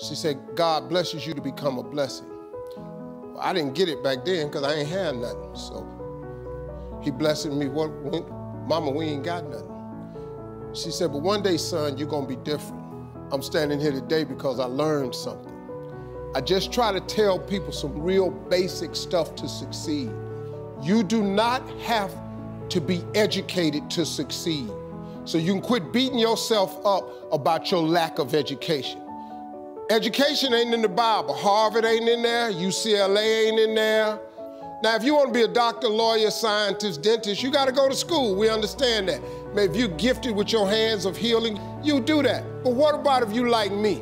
She said, God blesses you to become a blessing. Well, I didn't get it back then because I ain't had nothing. So he blessed me, Mama, we ain't got nothing. She said, but one day, son, you're gonna be different. I'm standing here today because I learned something. I just try to tell people some real basic stuff to succeed. You do not have to be educated to succeed. So you can quit beating yourself up about your lack of education. Education ain't in the Bible. Harvard ain't in there, UCLA ain't in there. Now, if you want to be a doctor, lawyer, scientist, dentist, you got to go to school. We understand that. If you're gifted with your hands of healing, you do that. But what about if you like me?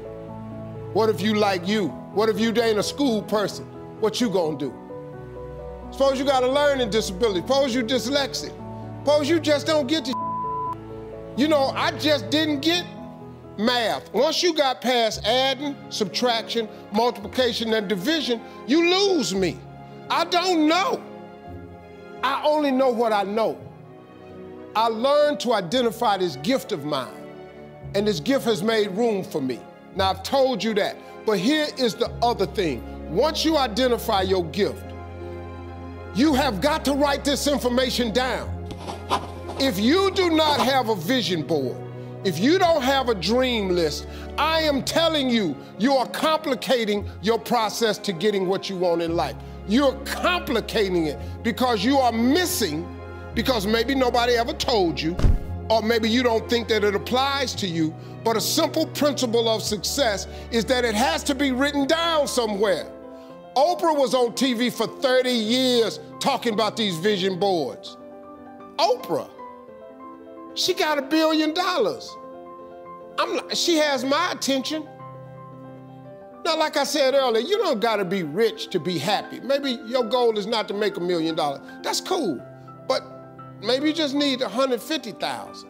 What if you like you? What if you ain't a school person? What you gonna do? Suppose you got a learning disability. Suppose you dyslexic. Suppose you just don't get the You know, I just didn't get math. Once you got past adding, subtraction, multiplication, and division, you lose me. I don't know. I only know what I know. I learned to identify this gift of mine, and this gift has made room for me. Now, I've told you that, but here is the other thing. Once you identify your gift, you have got to write this information down. If you do not have a vision board, if you don't have a dream list, I am telling you, you are complicating your process to getting what you want in life. You're complicating it because you are missing, because maybe nobody ever told you, or maybe you don't think that it applies to you, but a simple principle of success is that it has to be written down somewhere. Oprah was on TV for 30 years talking about these vision boards. Oprah, she got $1 billion. She has my attention. Now, like I said earlier, you don't gotta be rich to be happy. Maybe your goal is not to make $1 million. That's cool, but maybe you just need 150,000.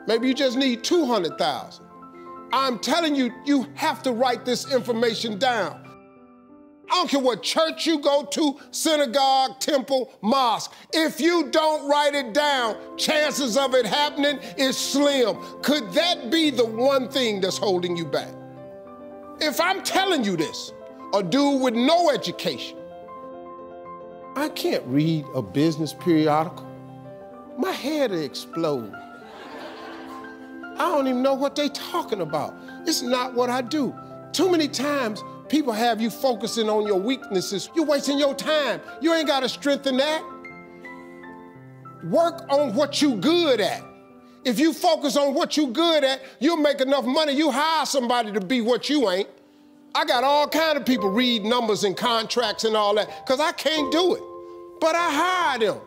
Maybe you just need 200,000. I'm telling you, you have to write this information down. I don't care what church you go to, synagogue, temple, mosque. If you don't write it down, chances of it happening is slim. Could that be the one thing that's holding you back? If I'm telling you this, a dude with no education, I can't read a business periodical. My head will explode. I don't even know what they're talking about. It's not what I do. Too many times, people have you focusing on your weaknesses. You're wasting your time. You ain't got to strengthen that. Work on what you good at. If you focus on what you good at, you'll make enough money. You hire somebody to be what you ain't. I got all kind of people read numbers and contracts and all that, because I can't do it. But I hire them.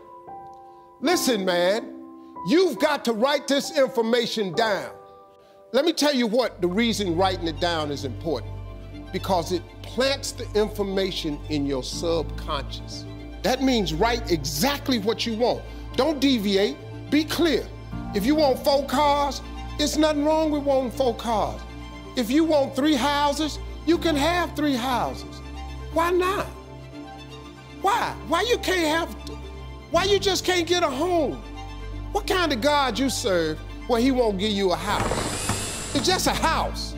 Listen, man, you've got to write this information down. Let me tell you what the reason writing it down is important. Because it plants the information in your subconscious. That means write exactly what you want. Don't deviate, be clear. If you want 4 cars, it's nothing wrong with wanting 4 cars. If you want 3 houses, you can have 3 houses. Why not? Why? Why you just can't get a home? What kind of God you serve where he won't give you a house? It's just a house.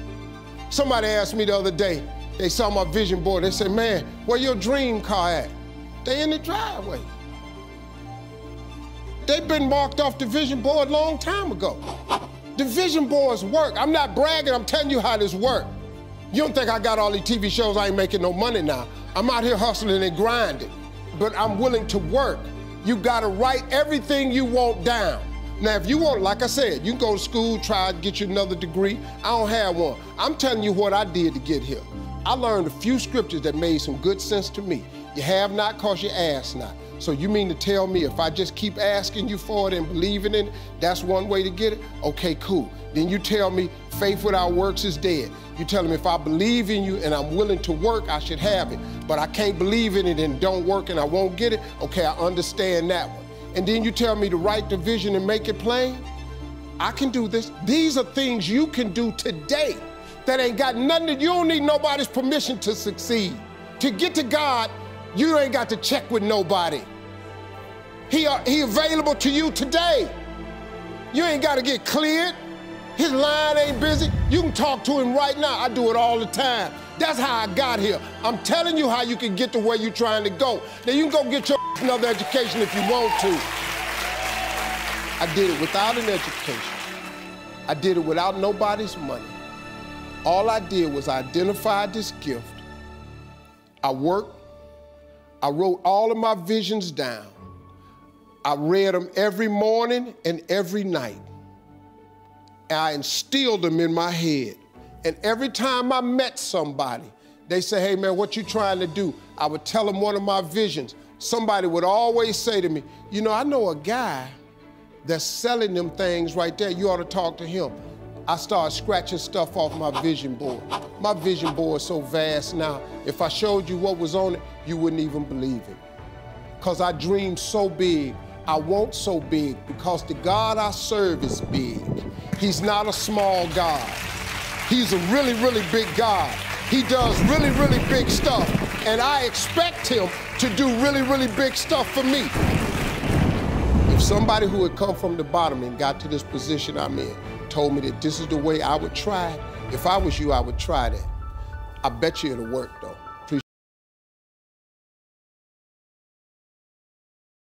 Somebody asked me the other day, they saw my vision board, they said, man, where your dream car at? They in the driveway. They've been marked off the vision board a long time ago. The vision boards work. I'm not bragging, I'm telling you how this works. You don't think I got all these TV shows, I ain't making no money now. I'm out here hustling and grinding, but I'm willing to work. You gotta write everything you want down. Now, if you want, like I said, you can go to school, try to get you another degree. I don't have one. I'm telling you what I did to get here. I learned a few scriptures that made some good sense to me. You have not because you ask not. So you mean to tell me if I just keep asking you for it and believing in it, that's one way to get it? Okay, cool. Then you tell me faith without works is dead. You tell me if I believe in you and I'm willing to work, I should have it. But I can't believe in it and don't work and I won't get it. Okay, I understand that one. And then you tell me to write the vision and make it plain? I can do this. These are things you can do today that ain't got nothing you don't need nobody's permission to succeed. To get to God, you ain't got to check with nobody. He available to you today. You ain't got to get cleared. His line ain't busy. You can talk to him right now. I do it all the time. That's how I got here. I'm telling you how you can get to where you're trying to go. Now you can go get your another education if you want to. I did it without an education. I did it without nobody's money. All I did was identify this gift. I worked. I wrote all of my visions down. I read them every morning and every night. I instilled them in my head. And every time I met somebody, they say, hey man, what you trying to do? I would tell them one of my visions. Somebody would always say to me, you know, I know a guy that's selling them things right there. You ought to talk to him. I started scratching stuff off my vision board. My vision board is so vast now, if I showed you what was on it, you wouldn't even believe it. Because I dream so big. I want so big because the God I serve is big. He's not a small God. He's a really, really big God. He does really, really big stuff. And I expect him to do really, really big stuff for me. If somebody who had come from the bottom and got to this position I'm in told me that this is the way I would try it, if I was you, I would try that. I bet you it'll work though.